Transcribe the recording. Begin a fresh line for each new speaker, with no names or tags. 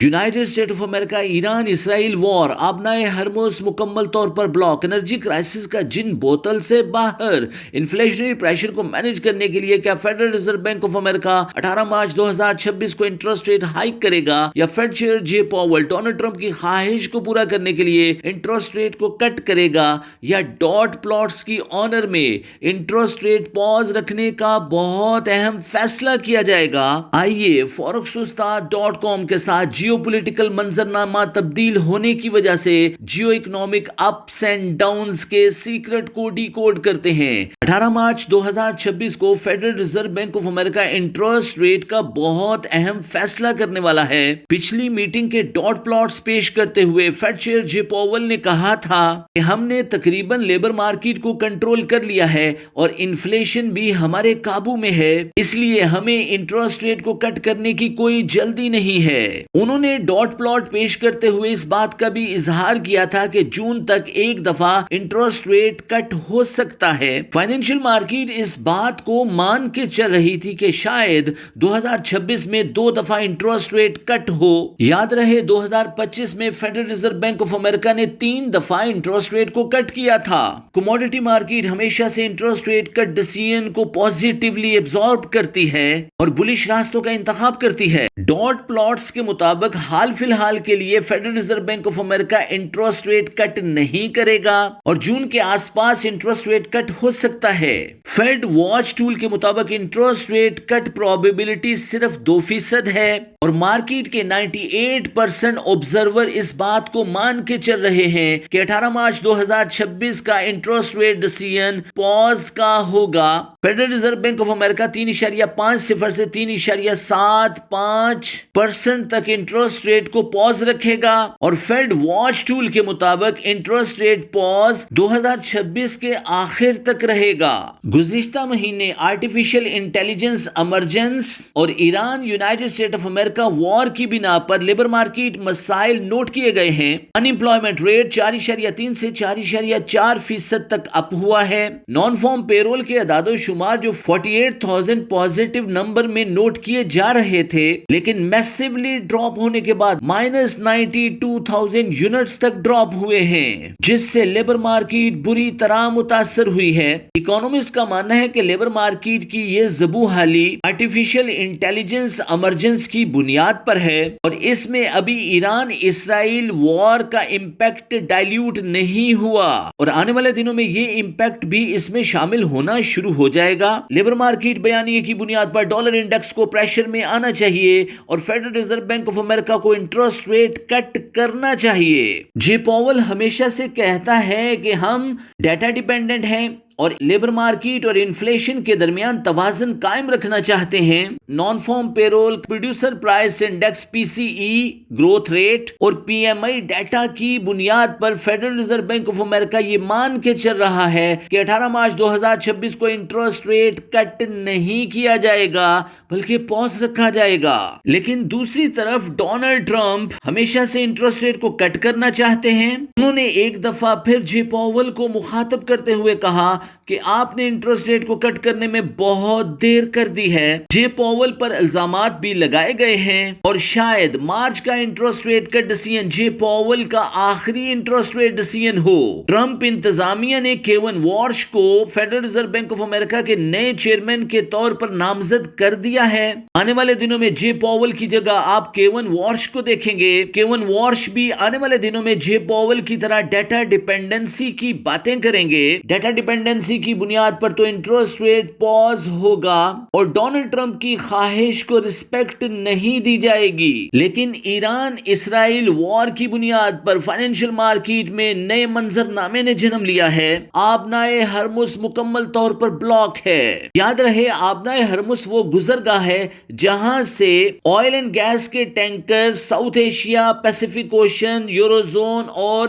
United State of America Iran Israel war, آبنائے ہرمز مکمل طور پر بلاک، انرجی کرائسس کا جن بوتل سے باہر، انفلیشنری پریشر کو مینج کرنے کے لیے کیا federal reserve bank of America 18 March 2026 کو انٹرسٹ ریٹ ہائیک کرے گا، یا فیڈ چیئر جے پاول ڈونلڈ ٹرمپ کی خواہش کو پورا کرنے کے لیے انٹرسٹ ریٹ کو کٹ کرے گا، یا ڈاٹ پلاٹس کی آنر میں انٹرسٹ ریٹ پاز رکھنے کا بہت اہم فیصلہ کیا جائے گا۔ آئیے forex-ustad.com کے ساتھ جیو پولیٹیکل منظرنامہ تبدیل ہونے کی وجہ سے geo economic ups and downs کے سیکرٹ کو ڈی کوڈ کرتے ہیں۔ 18 مارچ 2026 کو federal reserve bank of America interest rate کا بہت اہم فیصلہ کرنے والا ہے۔ پچھلی میٹنگ کے ڈاٹ پلاٹس پیش کرتے ہوئے فیڈ چیئر جے پاول نے کہا تھا کہ ہم نے تقریباً لیبر مارکیٹ کو کنٹرول کر لیا ہے اور انفلیشن بھی ہمارے قابو میں ہے، اس لیے ہمیں انٹرسٹ ریٹ کو کٹ کرنے کی کوئی جلدی نہیں ہے۔ انہوں نے ڈاٹ پلاٹ پیش کرتے ہوئے اس بات کا بھی اظہار کیا تھا کہ جون تک ایک دفعہ انٹرسٹ ریٹ کٹ ہو سکتا ہے۔ فائنینشیل مارکیٹ اس بات کو مان کے چل رہی تھی کہ شاید 2026 میں 2 دفعہ انٹرسٹ ریٹ کٹ ہو۔ یاد رہے 2025 میں فیڈرل ریزرو بینک آف امریکہ نے 3 دفعہ انٹرسٹ ریٹ کو کٹ کیا تھا۔ کموڈٹی مارکیٹ ہمیشہ سے انٹرسٹ ریٹ کٹ ڈیسیژن کو پازیٹیولی ایبزارب کرتی ہے اور بلش راستوں کا انتخاب کرتی ہے۔ ڈاٹ پلاٹس کے مطابق حال فی الحال کے لیے federal reserve bank of America interest rate cut نہیں کرے گا اور جون کے آس پاس انٹرسٹ ریٹ کٹ ہو سکتا ہے۔ فیڈ واچ ٹول کے مطابق انٹرسٹ ریٹ کٹ پروبیبلٹی صرف 2% ہے اور مارکیٹ کے 98% آبزرور اس بات کو مان کے چل رہے ہیں کہ 18 مارچ 2026 کا انٹرسٹ ریٹ ڈیسیژن پاز کا ہوگا۔ فیڈرل ریزرو بینک آف امریکہ 3.50 سے 3.75% تک انٹرسٹ ریٹ کو پاز رکھے گا اور فیڈ واچ ٹول کے مطابق انٹرسٹ ریٹ پاز 2026 کے آخر تک رہے گا۔ گزشتہ مہینے آرٹیفیشل انٹیلیجنس ایمرجنس اور Iran United State of America war کی بنا پر لیبر مارکیٹ مسائل نوٹ کیے گئے ہیں۔ ان امپلائمنٹ ریٹ 4.3 سے 4.4% تک اپ ہوا ہے۔ نان فارم پیرول کے اعداد و شمار جو 48,000 پازیٹیو نمبر میں نوٹ کیے جا رہے تھے لیکن میسیولی ڈراپ ہونے کے بعد -92,000 یونٹس تک ڈراپ ہوئے ہیں، جس سے لیبر مارکیٹ بری طرح متاثر ہوئی ہے۔ اکانومسٹ کا ماننا ہے کہ لیبر مارکیٹ کی یہ زبوں حالی آرٹیفیشل انٹیلیجنس ایمرجنس کی بنیاد پر ہے اور اس میں ابھی ایران اسرائیل وار کا امپیکٹ ڈائلیوٹ نہیں ہوا اور آنے والے دنوں میں یہ امپیکٹ بھی اس میں شامل ہونا شروع ہو جائے گا۔ لیبر مارکیٹ بیانیے کی بنیاد پر ڈالر انڈیکس کو پریشر میں آنا چاہیے اور فیڈرل ریزرو بینک آف امریکہ کو انٹرسٹ ریٹ کٹ کرنا چاہیے۔ جے پاول ہمیشہ سے کہتا ہے کہ ہم ڈیٹا ڈیپینڈنٹ ہیں اور لیبر مارکیٹ اور انفلیشن کے درمیان توازن قائم رکھنا چاہتے ہیں۔ Non farm payroll, producer price index P C E, growth rate اور پی ایم آئی ڈیٹا کی بنیاد پر federal reserve bank of America یہ مان کے چل رہا ہے کہ 18 مارچ 2026 کو انٹرسٹ ریٹ کٹ نہیں کیا جائے گا بلکہ پاز رکھا جائے گا۔ لیکن دوسری طرف ڈونلڈ ٹرمپ ہمیشہ سے انٹرسٹ ریٹ کو کٹ کرنا چاہتے ہیں۔ انہوں نے ایک دفعہ پھر جے پاول کو مخاطب کرتے ہوئے کہا کہ آپ نے انٹرسٹ ریٹ کو کٹ کرنے میں بہت دیر کر دی ہے۔ جے پاول پر الزامات بھی لگائے گئے ہیں اور شاید مارچ کا انٹرسٹ ریٹ کٹ ڈیسیژن جے پاول کا آخری انٹرسٹ ریٹ ڈیسیژن ہو۔ ٹرمپ انتظامیہ نے کیون وارش کو فیڈرل ریزرو بینک آف امریکہ کے نئے چیئرمین کے طور پر نامزد کر دیا ہے۔ آنے والے دنوں میں جے پاول کی جگہ آپ کیون وارش کو دیکھیں گے۔ کیون وارش بھی آنے والے دنوں میں جے پاول کی طرح ڈیٹا ڈیپینڈنسی کی باتیں کریں گے۔ ڈیٹا ڈیپینڈنسی کی بنیاد پر تو انٹرسٹ ریٹ پاز ہوگا اور ڈونلڈ ٹرمپ کی خواہش کو رسپیکٹ نہیں دی جائے گی، لیکن ایران اسرائیل وار کی بنیاد پر فائنینشیل مارکیٹ میں نئے منظرنامے نے جنم لیا ہے۔ آبنائے ہرمز مکمل طور پر بلاک ہے۔ یاد رہے آبنائے ہرمز وہ گزرگاہ ہے جہاں سے آئل اینڈ گیس کے tanker south Asia, Pacific ocean, euro zone اور